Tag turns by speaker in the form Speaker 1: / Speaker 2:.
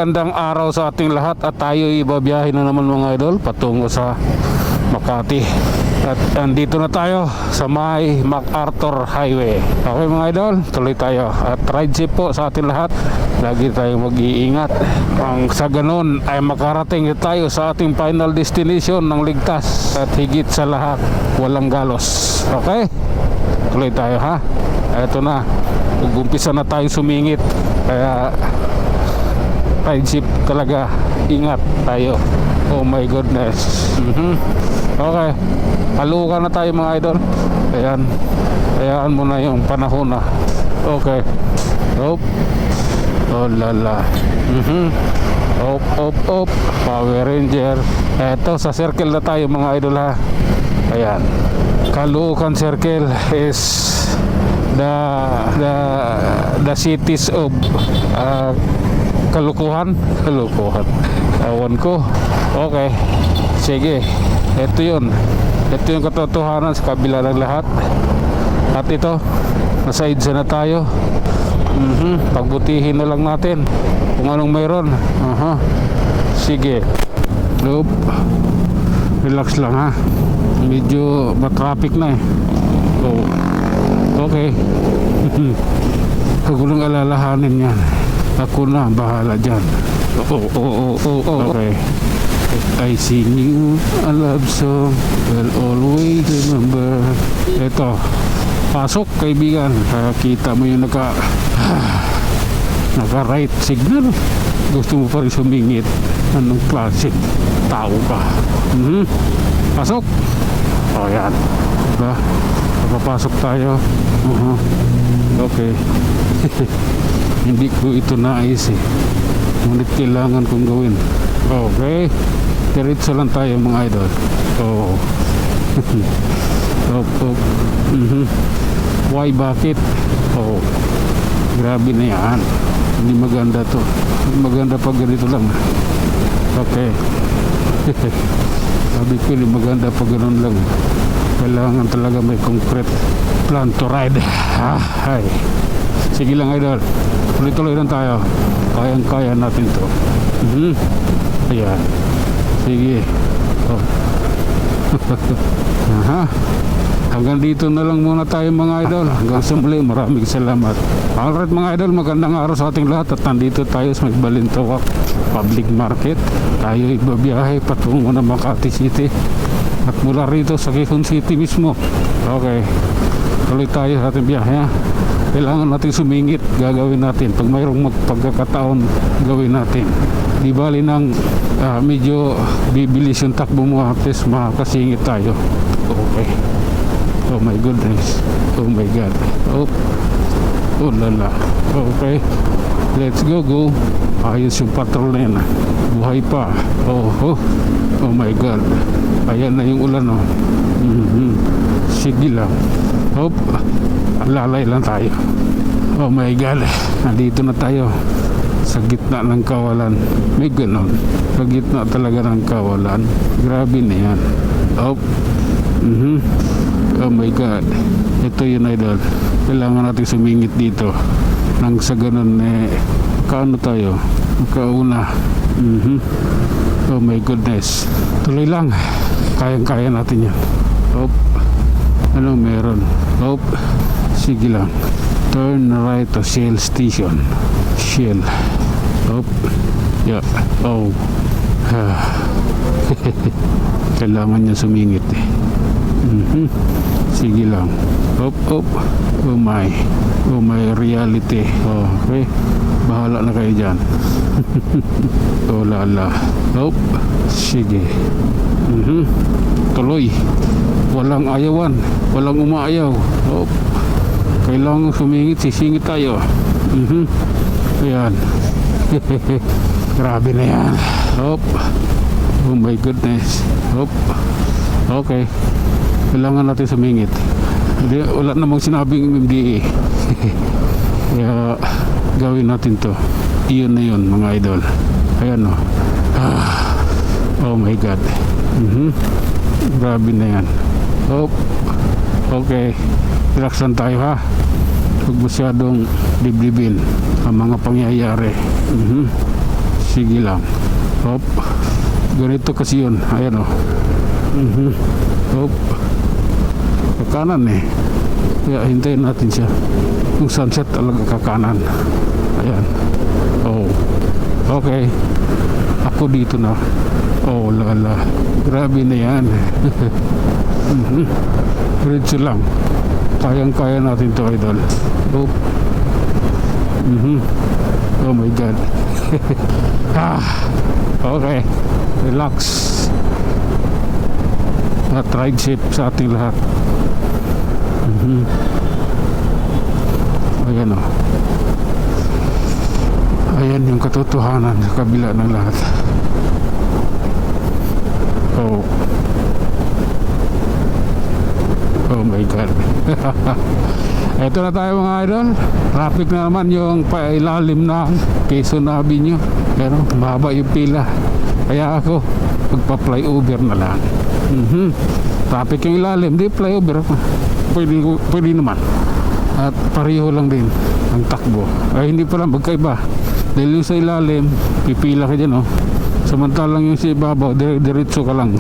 Speaker 1: magandang araw sa ating lahat at tayo ibabiyahe na naman mga idol patungo sa Makati. At andito na tayo sa may MacArthur Highway. Okay mga idol, tuloy tayo at ride safe po sa ating lahat. Lagi tayong mag-iingat. Ang sa ganon ay makarating tayo sa ating final destination ng ligtas at higit sa lahat walang galos. Okay? Tuloy tayo ha. Ito na, mag-umpisa na tayong sumingit. Kaya ride safe talaga, ingat tayo. Oh my goodness. Okay, halukan na tayo mga idol. Ayan, hayaan mo na yung panahon na. Okay. Oh lala. Op Power Ranger. Eto, sa circle na tayo mga idol ha. Ayan, Caloocan Circle is the cities of Kalukuhan. Awan ko. Okay, sige, ito yung katotohanan sa kabila ng lahat. At ito, nasa EDSA na tayo. Pagbutihin na lang natin kung anong mayroon. Sige, nope. Relax lang ha. Medyo matraffic na eh. Okay. Huwag ko nang alalahanin yan. Ako na bahala dyan. Okay. I sing you a love song, will always remember. Ito, pasok kaibigan. Kita mo yung naka right signal. Gusto mo pa rin sumingit. Anong klase tao ka? Pasok. O yan, diba? Papasok tayo. Okay. Hindi ko ito nais eh, ngunit kailangan kong gawin. Okay, diretso lang tayo mga idol. Why, bakit? Grabe na yan. Hindi maganda to. Maganda pag ganito lang. Okay. Sabi ko hindi maganda pag ganun lang. Kailangan talaga may concrete plan to ride. Hay. Sige lang idol, tuloy-tuloy lang tayo. Kayang-kaya natin to. Ayan. Sige. Hanggang dito na lang muna tayo mga idol. Hanggang sa muli, maraming salamat. Alright mga idol, magandang araw sa ating lahat. At nandito tayo sa may Balintawak Public Market. Tayo ibabiyahe patungo na Makati City. At mula rito sa Quezon City mismo. Okay, tuloy tayo sa ating biyahe ha. Kailangan natin sumingit, gagawin natin. Pag mayroong magpagkakataon, gawin natin. Di bali ng medyo bibilis yung takbo mo, at least makakasingit tayo. Okay. Oh my goodness. Oh my God. Oh lala. Okay. Let's go. Ayos yung patrol na yan. Buhay pa. Oh my God. Ayan na yung ulan oh. Sige lang. Lalay lang tayo. Oh my God, nandito na tayo sa gitna ng kawalan. May ganon, sa gitna talaga ng kawalan. Grabe na yan. Oh my God, ito yun idol. Kailangan natin sumingit dito nang sa ganon kaano tayo kauna. Oh my goodness, tuloy lang, kayang-kaya natin yan. Ano meron? Sige lang. Turn right to Shell Station. Shell. Yeah. Kailangan niya sumingit eh. Sige lang. Oh my reality. Okay. Bahala na kayo dyan. Lala. Sige. Tuloy. Walang ayawan, walang umaayaw. Kailangan sumingit, sisingit tayo. Ayan. Grabe na yan. Oh my goodness. Okay, kailangan natin sumingit. Wala namang sinabing MMDA. Kaya gawin natin to. Iyon na yun mga idol. Ayan o. Oh my God. Grabe na yan. Okay, relax lang tayo ha. Huwag masyadong dibdibin ang mga pangyayari. Sige lang. Hop. Ganito kasi yun. Ayan o. Hop. Kakanan eh. Kaya hintayin natin siya. Yung sunset talaga kakanan. Ayan. Oh. Okay. Ako dito na. Oh lala. Grabe na yan. Diretso lang. Kayang-kaya natin to, idol. Oh. Oh my God. Okay. Relax. At ride safe sa ating lahat. Ayan o. Ayan yung katotohanan sa kabila ng lahat. Oh. Oh my God. Ito na tayo mga idol. Traffic na naman yung pailalim na Quezon Avenue. Pero mahaba yung pila. Kaya ako magpa-flyover na lang. Traffic yung ilalim, di flyover ako. Pwede naman. At pareho lang din ang takbo. Ay hindi pala magkaiba. Dahil yung sa ilalim, pipila ka dyan oh. Samantalang yung sa ibabaw, diretso ka lang.